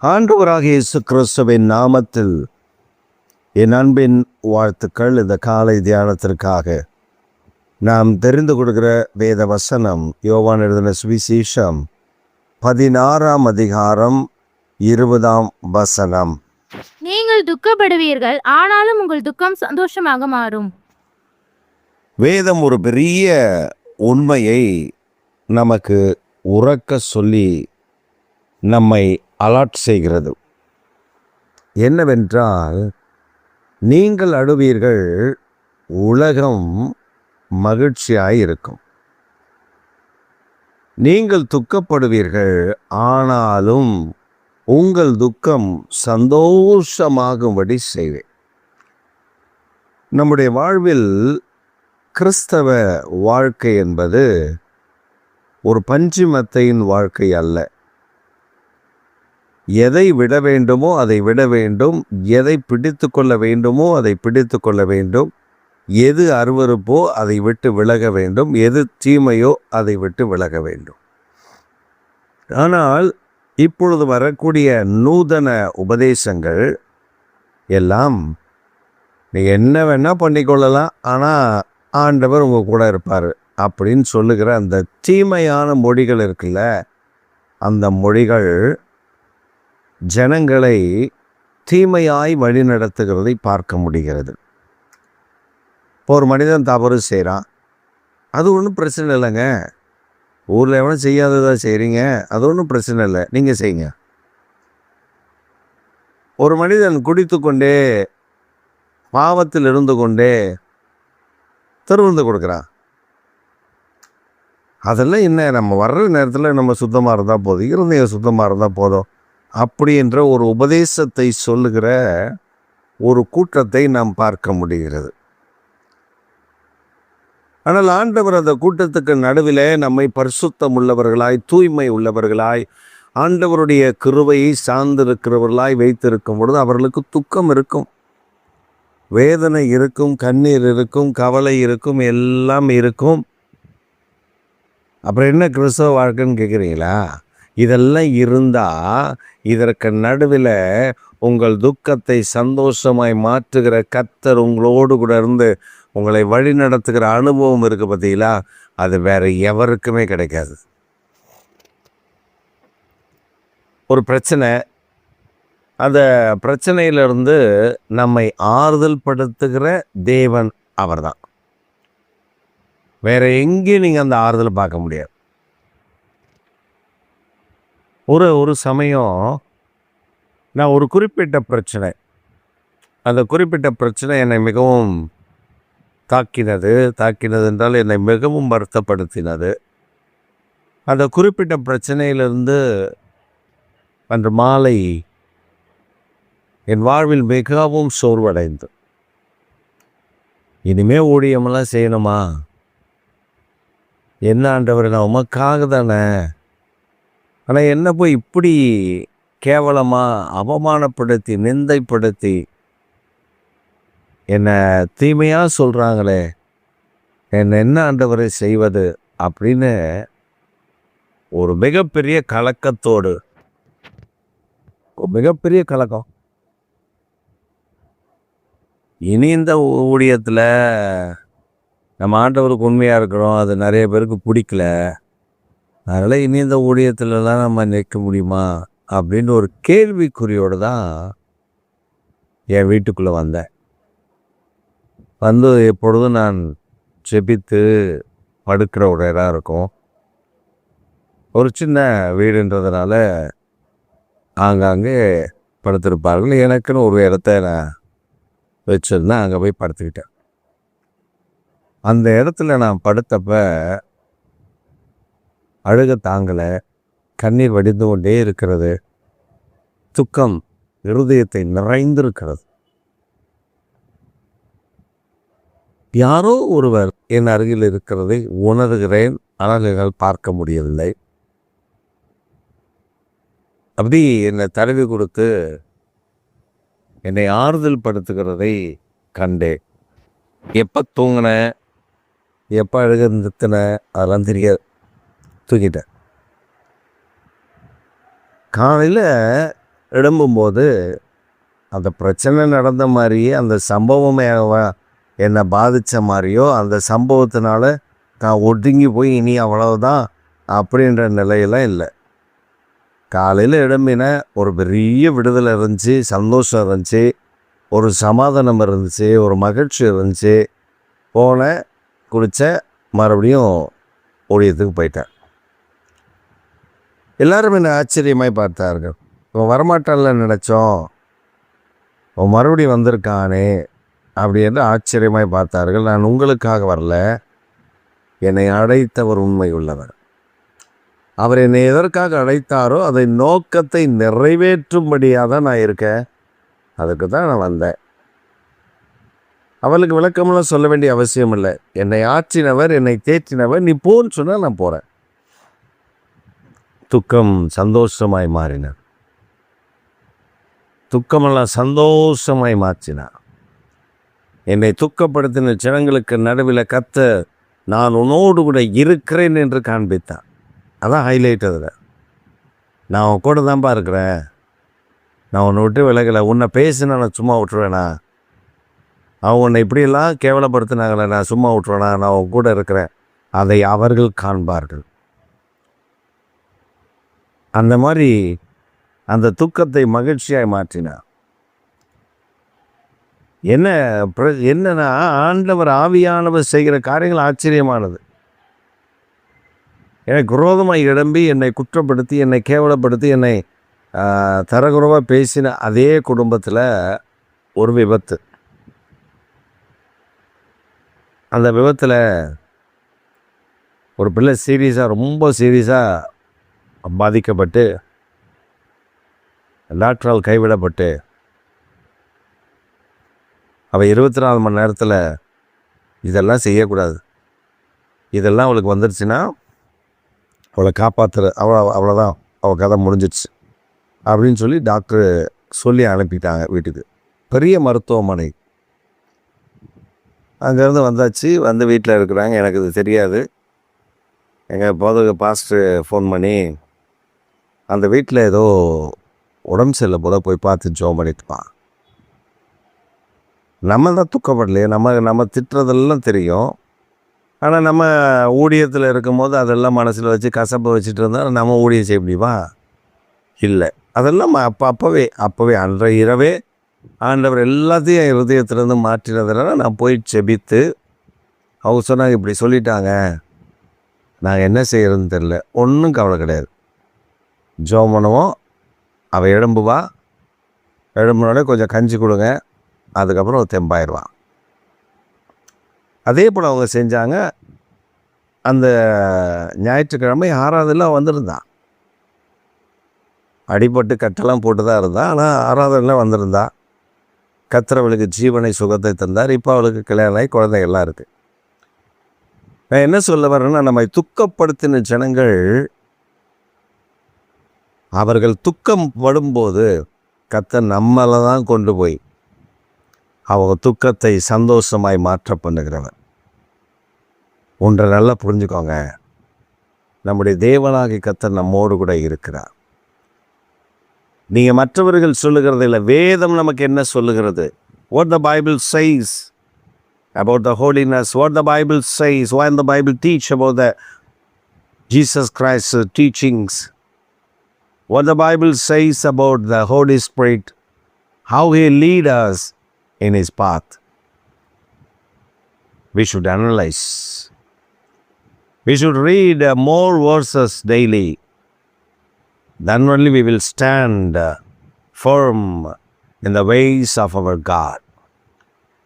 ஆண்டவராகிய இயேசு கிறிஸ்துவின் நாமத்தில் என் அன்பின் வாழ்த்துக்கள். இந்த காலை தியானத்திற்காக நாம் தெரிந்து கொடுக்கிற வேத வசனம் யோவான் எழுதின சுவிசேஷம் 16ஆம் அதிகாரம் 20ஆம் வசனம். நீங்கள் துக்கப்படுவீர்கள், ஆனாலும் உங்கள் துக்கம் சந்தோஷமாக மாறும். வேதம் ஒரு பெரிய உண்மையை நமக்கு உறக்க சொல்லி நம்மை அலர்ட் செய்கிறது. என்னவென்றால், நீங்கள் அழுவீர்கள், உலகம் மகிழ்ச்சியாய் இருக்கும். நீங்கள் துக்கப்படுவீர்கள், ஆனாலும் உங்கள் துக்கம் சந்தோஷமாகும்படி செய்வேன். நம்முடைய வாழ்வில் கிறிஸ்தவ வாழ்க்கை என்பது ஒரு பஞ்சுமத்தையின் வாழ்க்கை அல்ல. எதை விட வேண்டுமோ அதை விட வேண்டும், எதை பிடித்து கொள்ள வேண்டுமோ அதை பிடித்து கொள்ள வேண்டும், எது அருவருப்போ அதை விட்டு விலக வேண்டும், எது தீமையோ அதை விட்டு விலக வேண்டும். ஆனால் இப்பொழுது வரக்கூடிய நூதன உபதேசங்கள் எல்லாம் நீ என்ன வேணால் பண்ணிக்கொள்ளலாம், ஆனால் ஆண்டவர் உங்கள் கூட இருப்பார் அப்படின்னு சொல்லுகிற அந்த தீமையான மொழிகள் இருக்குல்ல, அந்த மொழிகள் ஜனங்களை தீமையாய் வழிநடத்துகிறதை பார்க்க முடிகிறது. இப்போ ஒரு மனிதன் தவறு செய்கிறான், அது ஒன்றும் பிரச்சனை இல்லைங்க. ஊரில் எவனும் செய்யாததாக செய்கிறீங்க, அது ஒன்றும் பிரச்சனை இல்லை, நீங்கள் செய்யுங்க. ஒரு மனிதன் குடித்து கொண்டே பாவத்தில் இருந்து கொண்டே திருவிருந்து கொடுக்குறான், அதெல்லாம் என்ன, நம்ம வர்ற நேரத்தில் நம்ம சுத்தமாக இருந்தால் போதும், இருந்தீங்க சுத்தமாக இருந்தால் போதும் அப்படி என்ற ஒரு உபதேசத்தை சொல்லுகிற ஒரு கூட்டத்தை நாம் பார்க்க முடிகிறது. ஆனால் ஆண்டவர் அந்த கூட்டத்துக்கு நடுவில் நம்மை பரிசுத்தம் உள்ளவர்களாய், தூய்மை உள்ளவர்களாய், ஆண்டவருடைய கிருபையை சார்ந்திருக்கிறவர்களாய் வைத்திருக்கும் பொழுது அவர்களுக்கு துக்கம் இருக்கும், வேதனை இருக்கும், கண்ணீர் இருக்கும், கவலை இருக்கும், எல்லாம் இருக்கும். அப்புறம் என்ன கிறிஸ்தவ வாழ்க்கைன்னு கேட்குறீங்களா? இதெல்லாம் இருந்தால் இதற்கு நடுவில் உங்கள் துக்கத்தை சந்தோஷமாய் மாற்றுகிற கர்த்தர் உங்களோடு கூட இருந்து உங்களை வழி நடத்துகிற அனுபவம் இருக்குது பார்த்தீங்களா, அது வேறு எவருக்குமே கிடைக்காது. ஒரு பிரச்சனை, அந்த பிரச்சனையிலிருந்து நம்மை ஆறுதல் படுத்துகிற தேவன் அவர்தான். வேறு எங்கேயும் நீங்கள் அந்த ஆறுதலை பார்க்க முடியாது. ஒரு சமயம் நான் ஒரு குறிப்பிட்ட பிரச்சனை, அந்த குறிப்பிட்ட பிரச்சனை என்னை மிகவும் தாக்கினது என்றால் என்னை மிகவும் வருத்தப்படுத்தினது. அந்த குறிப்பிட்ட பிரச்சனையிலிருந்து அன்று மாலை என் வாழ்வில் மிகவும் சோர்வடைந்து, இனிமே ஊழியமெல்லாம் செய்யணுமா, என்ன ஆண்டவர், நான் உமக்காக தானே, ஆனால் என்ன போய் இப்படி கேவலமாக அவமானப்படுத்தி நிந்தைப்படுத்தி என்னை தீமையாக சொல்கிறாங்களே, என்ன ஆண்டவரை செய்வது அப்படின்னு ஒரு மிகப்பெரிய கலக்கத்தோடு, மிகப்பெரிய கலக்கம். இனி இந்த ஊழியத்தில் நம்ம ஆண்டவருக்கு உண்மையாக இருக்கிறோம், அது நிறைய பேருக்கு பிடிக்கல, அதனால் இனி இந்த ஊழியத்துலலாம் நம்ம நிற்க முடியுமா அப்படின்னு ஒரு கேள்விக்குறியோடு தான் என் வீட்டுக்குள்ளே வந்தேன். வந்து எப்பொழுதும் நான் ஜெபித்து படுக்கிற ஒரு இடம் இருக்கும், ஒரு சின்ன வீடுன்றதுனால ஆங்காங்கே படுத்திருப்பார்கள். எனக்குன்னு ஒரு இடத்த நான் வச்சுருந்தேன், அங்கே போய் படுத்துக்கிட்டேன். அந்த இடத்துல நான் படுத்தப்ப அழுக தாங்கலை, கண்ணீர் வடிந்து கொண்டே இருக்கிறது, துக்கம் இருதயத்தை நிறைந்திருக்கிறது. யாரோ ஒருவர் என் அருகில் இருக்கிறதை உணர்கிறேன், ஆனால் என்னால் பார்க்க முடியவில்லை. அப்படி என்னை தடவி கொடுத்து என்னை ஆறுதல் படுத்துகிறதை கண்டேன். எப்போ தூங்கினேன், எப்போ அழுக நிறுத்தினேன் அதெல்லாம் தெரியாது, தூங்கிட்டேன். காலையில் எழும்பும்போது அந்த பிரச்சனை நடந்த மாதிரியே அந்த சம்பவமே என்னை பாதித்த மாதிரியோ அந்த சம்பவத்தினால நான் ஒடுங்கி போய் இனி அவ்வளவுதான் அப்படின்ற நிலையெல்லாம் இல்லை. காலையில் எழும்பின ஒரு பெரிய விடுதலை இருந்துச்சு, சந்தோஷம் இருந்துச்சு, ஒரு சமாதானம் இருந்துச்சு, ஒரு மகிழ்ச்சி இருந்துச்சு. போனேன், குடித்தேன், மறுபடியும் ஊழியத்துக்கு போயிட்டேன். எல்லாரும் என்னை ஆச்சரியமாய் பார்த்தார்கள். இவன் வரமாட்டான்ல நினச்சோம், அவன் மறுபடியும் வந்திருக்கானே அப்படி என்று ஆச்சரியமாய் பார்த்தார்கள். நான் உங்களுக்காக வரல, என்னை அழைத்தவர் உண்மை உள்ளவர். அவர் என்னை எதற்காக அழைத்தாரோ அதை நோக்கத்தை நிறைவேற்றும்படியாக தான் நான் இருக்கேன். அதுக்கு தான் நான் வந்தேன். அவளுக்கு விளக்கமெல்லாம் சொல்ல வேண்டிய அவசியம் இல்லை. என்னை ஆற்றினவர், என்னை தேற்றினவர், நீ போன்னு சொன்னால் நான் போகிறேன். துக்கம் சந்தோஷமாய் மாறினார். துக்கமெல்லாம் சந்தோஷமாய் மாற்றினார். என்னை துக்கப்படுத்தின ஜனங்களுக்கு நடுவில் கர்த்தர் நான் உன்னோடு கூட இருக்கிறேன் என்று காண்பித்தான். அதான் ஹைலைட். அதில் நான் உன் கூட தான்ப்பா இருக்கிறேன், நான் உன்னை விட்டு விலகலை, உன்னை பேசினா நான் சும்மா விட்டுருவேனா, அவன் உன்னை இப்படியெல்லாம் கேவலப்படுத்தினாங்களே நான் சும்மா விட்டுருவேனா, நான் உன் கூட இருக்கிறேன். அதை அவர்கள் காண்பார்கள். அந்த மாதிரி அந்த துக்கத்தை மகிழ்ச்சியாய் மாற்றினார். என்னன்னா ஆண்டவர் ஆவியானவர் செய்கிற காரியங்கள் ஆச்சரியமானது. எனக்கு விரோதமாக இடம்பி என்னை குற்றப்படுத்தி என்னை கேவலப்படுத்தி என்னை தரகுறவாக பேசின அதே குடும்பத்தில் ஒரு விபத்து. அந்த விபத்தில் ஒரு பிள்ளை ரொம்ப சீரியஸாக பாதிக்கப்பட்டு டாக்டரால் கைவிடப்பட்டு அவள் 24 மணி நேரத்தில் இதெல்லாம் செய்யக்கூடாது, இதெல்லாம் அவளுக்கு வந்துடுச்சுன்னா அவளை காப்பாற்றுற அவ்வளோதான், அவள் கதை முடிஞ்சிடுச்சு அப்படின்னு சொல்லி டாக்டர் சொல்லி அனுப்பிட்டாங்க வீட்டுக்கு. பெரிய மருத்துவமனை. அங்கேருந்து வந்தாச்சு, வந்து வீட்டில் இருக்கிறாங்க. எனக்கு இது தெரியாது. எங்கள் பாஸ்டர் ஃபோன் பண்ணி அந்த வீட்டில் ஏதோ உடம்பு சரியில்லை போல, போய் பார்த்து ஜோம் பண்ணிட்டுப்பான். நம்ம தான் துக்கப்படலையே, நம்ம திட்டுறதெல்லாம் தெரியும். ஆனால் நம்ம ஊழியத்தில் இருக்கும்போது அதெல்லாம் மனசில் வச்சு கசப்பை வச்சுட்டு இருந்தால் நம்ம ஊழியம் செய்ய முடியுமா? இல்லை. அதெல்லாம் அப்போவே அன்றைய இரவே ஆண்டவர் எல்லாத்தையும் என் இருதயத்திலேருந்து மாற்றினதுனால நான் போய் செபித்து அவங்க சொன்னாங்க, இப்படி சொல்லிட்டாங்க, நாங்கள் என்ன செய்கிறதுன்னு தெரில. ஒன்றும் கவலை கிடையாது, ஜோம் பண்ணுவோம், அவள் எழும்புனோடனே கொஞ்சம் கஞ்சி கொடுங்க, அதுக்கப்புறம் தெம்பாயிடுவான். அதே போல் அவங்க செஞ்சாங்க. அந்த ஞாயிற்றுக்கிழமை 6ஆவதுல வந்திருந்தான். அடிபட்டு கட்டெல்லாம் போட்டு தான் இருந்தான். ஆனால் 6ஆவதுல வந்திருந்தா. கர்த்தர் அவளுக்கு ஜீவனை சுகத்தை தந்தார். இப்போ அவளுக்கு கல்யாணம் ஆகி குழந்தைகள்லாம் இருக்குது. நான் என்ன சொல்ல வரேன்னா, நம்மை துக்கப்படுத்தின ஜனங்கள் அவர்கள் துக்கம் படும்போது கர்த்தர் நம்மளை தான் கொண்டு போய் அவங்க துக்கத்தை சந்தோஷமாய் மாற்ற பண்ணுகிறவன். ஒன்றை நல்லா புரிஞ்சுக்கோங்க, நம்முடைய தேவனாகி கர்த்தர் நம்மோடு கூட இருக்கிறார். நீங்கள் மற்றவர்கள் சொல்லுகிறது இல்லை, வேதம் நமக்கு என்ன சொல்லுகிறது? What the Bible says about the holiness, what the Bible says, what the Bible teach about the Jesus Christ's teachings, what the Bible says about the Holy Spirit, how He lead us in His path. We should analyze. We should read more verses daily. Then only we will stand firm in the ways of our God.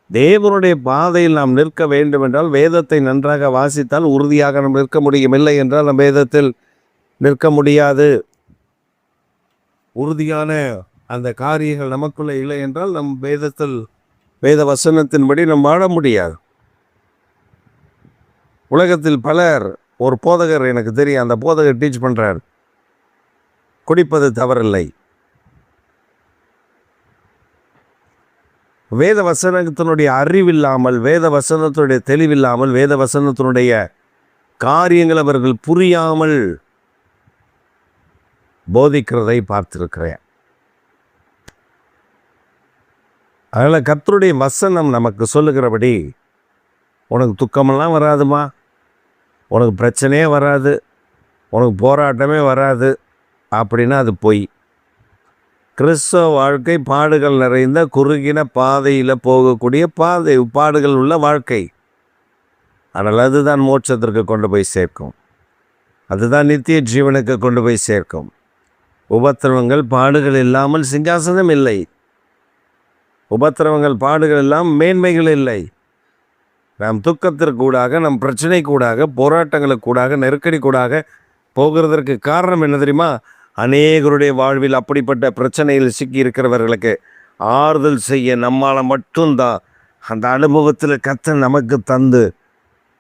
தேவனுடைய பாதையில் நாம் நிற்க வேண்டும் என்றால் வேதத்தை நன்றாக வாசித்தால் உறுதியாக நாம் நிற்க முடியும். இல்லை என்றால் நம் வேதத்தில் நிற்க முடியாது. உறுதியான அந்த காரியங்கள் நமக்குள்ளே இல்லை என்றால் நம் வேத வசனத்தின்படி நாம் வாழ முடியாது. உலகத்தில் பலர், ஒரு போதகர் எனக்கு தெரியும், அந்த போதகர் டீச் பண்ணுறார், குடிப்பது தவறில்லை. வேத வசனத்தினுடைய அறிவில்லாமல், வேத வசனத்தினுடைய தெளிவில்லாமல், வேத வசனத்தினுடைய காரியங்கள் அவர்கள் புரியாமல் போதிக்கிறதை பார்த்திருக்கிறேன். அதனால் கர்த்தருடைய வசனம் நமக்கு சொல்லுகிறபடி உனக்கு துக்கமெல்லாம் வராதுமா, உனக்கு பிரச்சனையே வராது, உனக்கு போராட்டமே வராது அப்படின்னா அது பொய். கிறிஸ்தவ வாழ்க்கை பாடுகள் நிறைந்த குறுகின பாதையில் போகக்கூடிய பாடுகள் உள்ள வாழ்க்கை. ஆனால் அதுதான் மோட்சத்திற்கு கொண்டு போய் சேர்க்கும், அதுதான் நித்திய ஜீவனுக்கு கொண்டு போய் சேர்க்கும். உபத்திரவங்கள் பாடுகள் இல்லாமல் சிங்காசனம் இல்லை, உபத்திரவங்கள் பாடுகள் இல்லாமல் மேன்மைகள் இல்லை. நாம் துக்கத்திற்கூடாக, நம் பிரச்சனை கூடாக, போராட்டங்களுக்கூடாக, நெருக்கடி கூடாக போகிறதற்கு காரணம் என்ன தெரியுமா? அநேகருடைய வாழ்வில் அப்படிப்பட்ட பிரச்சனையில் சிக்கி இருக்கிறவர்களுக்கு ஆறுதல் செய்ய நம்மால் மட்டும்தான் அந்த அனுபவத்தில் கர்த்தர் நமக்கு தந்து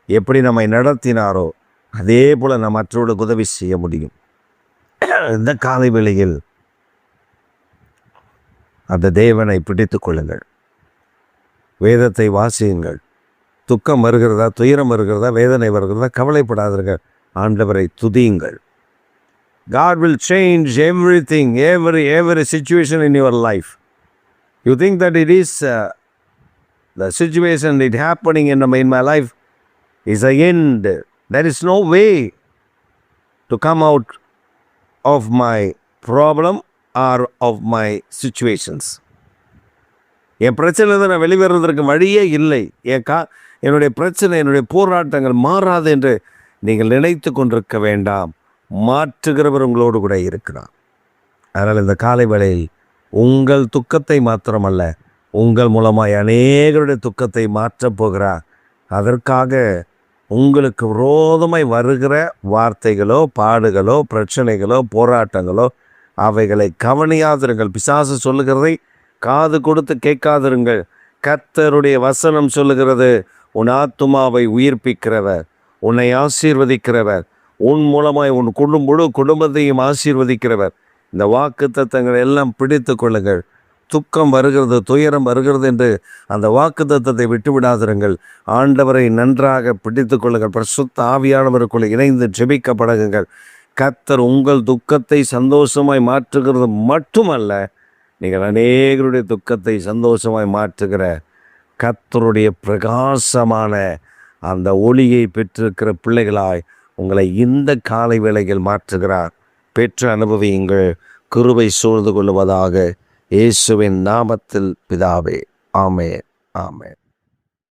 எப்படி நம்மை நடத்தினாரோ அதே போல் நம்ம மற்றவர்களுக்கு உதவி செய்ய முடியும். இந்த காலை வேளையில் அந்த தேவனை பிடித்து கொள்ளுங்கள், வேதத்தை வாசியுங்கள். துக்கம் வருகிறதா, துயரம் வருகிறதா, வேதனை வருகிறதா, கவலைப்படாதீர்கள், ஆண்டவரை துதியுங்கள். God will change everything, every situation in your life. You think that it is the situation that happening in my life is the end. There is no way to come out of my problem or of my situations. என் பிரச்சனையிலிருந்து நான் வெளிவருவதற்கு வழியே இல்லை, என்னுடைய பிரச்சனை, என்னுடைய போராட்டங்கள் மாறாது என்று நீங்கள் நினைத்து கொண்டிருக்க வேண்டாம். மாற்றுகிறவர் உங்களோடு கூட இருக்கிறார். அதனால் இந்த காலை வேளையில் உங்கள் துக்கத்தை மாத்திரமல்ல, உங்கள் மூலமாய் அநேகருடைய துக்கத்தை மாற்றப் போகிறார். அதற்காக உங்களுக்கு விரோதமாய் வருகிற வார்த்தைகளோ, பாடுகளோ, பிரச்சனைகளோ, போராட்டங்களோ அவைகளை கவனியாதிருங்கள். பிசாசு சொல்லுகிறதை காது கொடுத்து கேட்காதிருங்கள். கர்த்தருடைய வசனம் சொல்லுகிறது, உன் ஆத்துமாவை உயிர்ப்பிக்கிறவர், உன்னை ஆசீர்வதிக்கிறவர், உன் மூலமாய் உன் முழு குடும்பத்தையும் ஆசீர்வதிக்கிறவர். இந்த வாக்கு தத்தங்களை எல்லாம் பிடித்து கொள்ளுங்கள். துக்கம் வருகிறது, துயரம் வருகிறது என்று அந்த வாக்கு தத்தத்தை விட்டு விடாதிருங்கள். ஆண்டவரை நன்றாக பிடித்து கொள்ளுங்கள். பரிசுத்த ஆவியானவருக்குள்ளே இணைந்து ஜெபிக்க பழகுங்கள். கர்த்தர் உங்கள் துக்கத்தை சந்தோஷமாய் மாற்றுகிறது மட்டுமல்ல, நீங்கள் அநேகருடைய துக்கத்தை சந்தோஷமாய் மாற்றுகிற கர்த்தருடைய பிரகாசமான அந்த ஒளியை பெற்றிருக்கிற பிள்ளைகளாய் உங்களை இந்த காலை வேளையில் மாற்றுகிறார். பெற்று அனுபவியுங்கள். கிருபை சூழ்ந்து கொள்வதாக இயேசுவின் நாமத்தில் பிதாவே. ஆமென், ஆமென்.